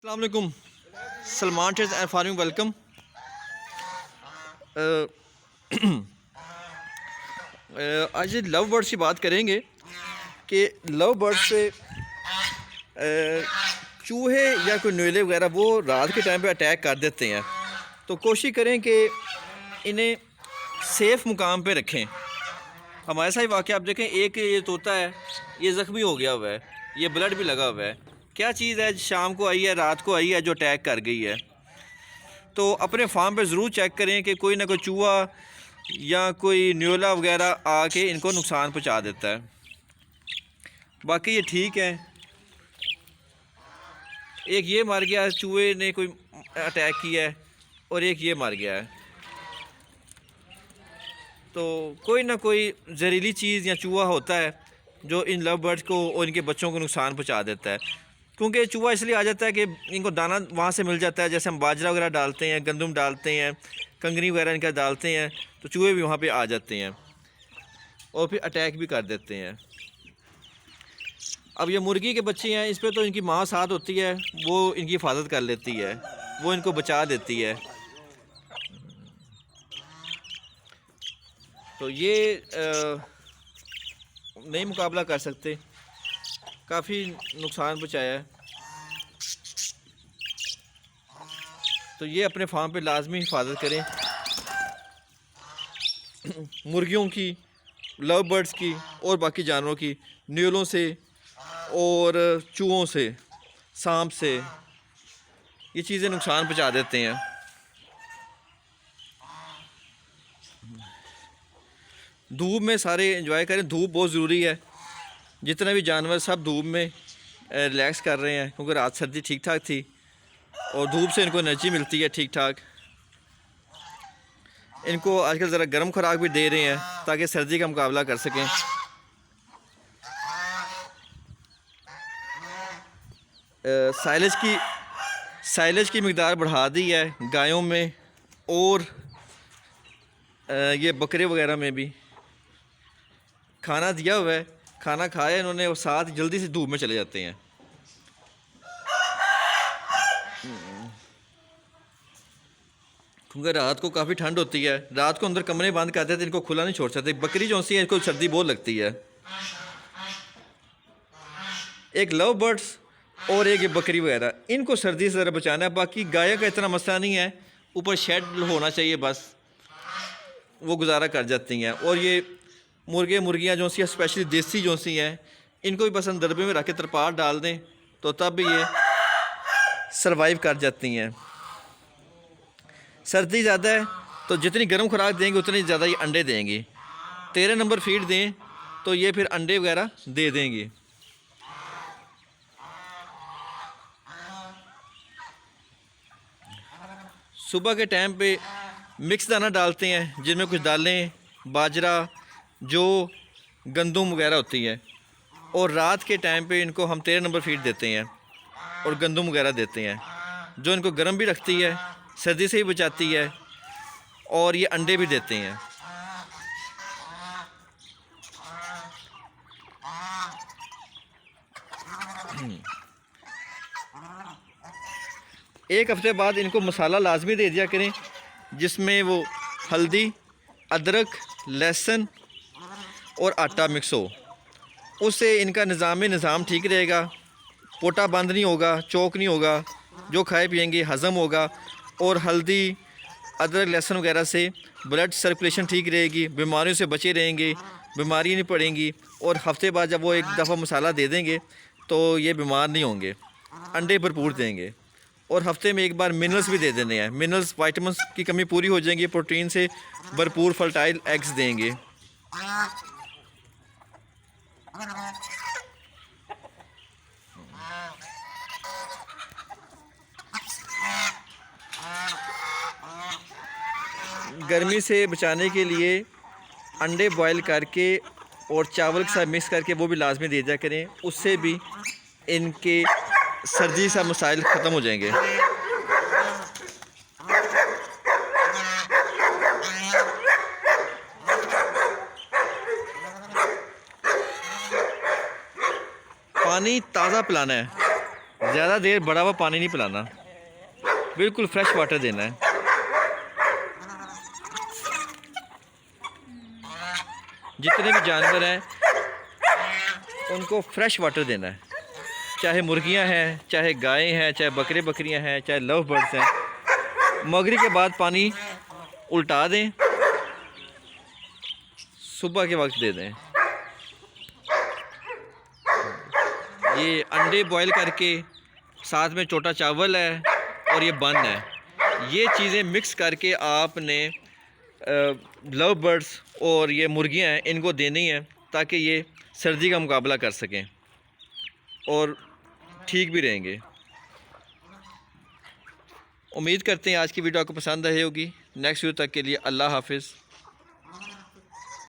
अस्सलाम वालेकुम। Salman trades and farming welcome. आज लव बर्ड्स की बात करेंगे कि लव बर्ड्स से चूहे या कोई न्यूले वगैरह वो रात के टाइम पे अटैक कर देते हैं, तो कोशिश करें कि इन्हें सेफ़ मुकाम पे रखें। हमारे साथ वाक़या आप देखें, एक ये तोता है, ये ज़ख्मी हो गया हुआ है, ये ब्लड भी लगा हुआ है। क्या चीज़ है, शाम को आई है, रात को आई है, जो अटैक कर गई है। तो अपने फार्म पे ज़रूर चेक करें कि कोई ना कोई चूहा या कोई न्योला वगैरह आके इनको नुकसान पहुंचा देता है। बाकी ये ठीक है। एक ये मर गया, चूहे ने कोई अटैक किया है, और एक ये मर गया है। तो कोई ना कोई जहरीली चीज़ या चूहा होता है जो इन लव बर्ड्स को और इनके बच्चों को नुकसान पहुंचा देता है। क्योंकि चूहा इसलिए आ जाता है कि इनको दाना वहाँ से मिल जाता है, जैसे हम बाजरा वगैरह डालते हैं, गंदम डालते हैं, कंगनी वगैरह इनका डालते हैं, तो चूहे भी वहाँ पे आ जाते हैं और फिर अटैक भी कर देते हैं। अब ये मुर्गी के बच्चे हैं, इस पर तो इनकी माँ साथ होती है, वो इनकी हिफाजत कर लेती है, वो इनको बचा देती है। तो ये नहीं मुकाबला कर सकते, काफ़ी नुकसान पहुँचाया है। तो ये अपने फार्म पे लाजमी हिफाजत करें, मुर्गियों की, लव बर्ड्स की और बाकी जानवरों की, न्यूलों से और चूहों से, सांप से। ये चीज़ें नुकसान पहुँचा देते हैं। धूप में सारे एंजॉय करें, धूप बहुत ज़रूरी है। जितने भी जानवर सब धूप में रिलैक्स कर रहे हैं, क्योंकि रात सर्दी ठीक ठाक थी और धूप से इनको एनर्जी मिलती है ठीक ठाक। इनको आजकल ज़रा गर्म खुराक भी दे रहे हैं ताकि सर्दी का मुकाबला कर सकें। साइलेज की मकदार बढ़ा दी है गायों में, और ये बकरे वगैरह में भी खाना दिया हुआ है, खाना खाया इन्होंने और साथ जल्दी से धूप में चले जाते हैं। क्योंकि रात को काफ़ी ठंड होती है, रात को अंदर कमरे बंद कर देते, इनको खुला नहीं छोड़ सकते। बकरी जो सी है, इनको सर्दी बहुत लगती है। एक लव बर्ड्स और एक ये बकरी वगैरह, इनको सर्दी से ज़रा बचाना है। बाकी गाय का इतना मसला नहीं है, ऊपर शेड होना चाहिए बस, वो गुजारा कर जाती हैं। और ये मुर्गे मुर्गियाँ जो सी स्पेशली देसी जो सी हैं, इनको भी बस दरबे में रख के तरपाल डाल दें तो तब भी ये सरवाइव कर जाती हैं। सर्दी ज़्यादा है तो जितनी गर्म खुराक देंगे उतनी ज़्यादा ये अंडे देंगी। 13 नंबर फीड दें तो ये फिर अंडे वगैरह दे देंगी। सुबह के टाइम पे मिक्स दाना डालते हैं, जिनमें कुछ दालें, बाजरा, जो गंदम वगैरह होती है, और रात के टाइम पे इनको हम 13 नंबर फीड देते हैं और गंदम वगैरह देते हैं, जो इनको गर्म भी रखती है, सर्दी से भी बचाती है, और ये अंडे भी देते हैं। एक हफ्ते बाद इनको मसाला लाजमी दे दिया करें, जिसमें वो हल्दी, अदरक, लहसुन और आटा मिक्स हो। उससे इनका निज़ाम ठीक रहेगा, पोटा बंद नहीं होगा, चौक नहीं होगा, जो खाए पिएंगे हज़म होगा। और हल्दी, अदरक, लहसुन वगैरह से ब्लड सर्कुलेशन ठीक रहेगी, बीमारियों से बचे रहेंगे, बीमारी नहीं पड़ेंगी। और हफ्ते बाद जब वो एक दफ़ा मसाला दे देंगे तो ये बीमार नहीं होंगे। अंडे भरपूर देंगे, और हफ्ते में एक बार मिनरल्स भी दे देने हैं। मिनरल्स, वाइटामिन की कमी पूरी हो जाएंगी, प्रोटीन से भरपूर फर्टाइल एग्स देंगे। गर्मी से बचाने के लिए अंडे बॉयल करके और चावल के साथ मिक्स करके वो भी लाजमी दे दिया करें, उससे भी इनके सर्दी से मसाइल ख़त्म हो जाएंगे। पानी ताज़ा पिलाना है, ज़्यादा देर बड़ा हुआ पानी नहीं पिलाना, बिल्कुल फ्रेश वाटर देना है। जितने भी जानवर हैं उनको फ्रेश वाटर देना है, चाहे मुर्गियां हैं, चाहे गायें हैं, चाहे बकरियां हैं, चाहे लव बर्ड्स हैं। मगरिब के बाद पानी उल्टा दें, सुबह के वक्त दे दें। ये अंडे बॉईल करके साथ में छोटा चावल है और ये बन है, ये चीज़ें मिक्स करके आपने लव बर्ड्स और ये मुर्गियां हैं इनको देनी है, ताकि ये सर्दी का मुकाबला कर सकें और ठीक भी रहेंगे। उम्मीद करते हैं आज की वीडियो आपको पसंद आई होगी। नेक्स्ट वीडियो तक के लिए अल्लाह हाफिज़।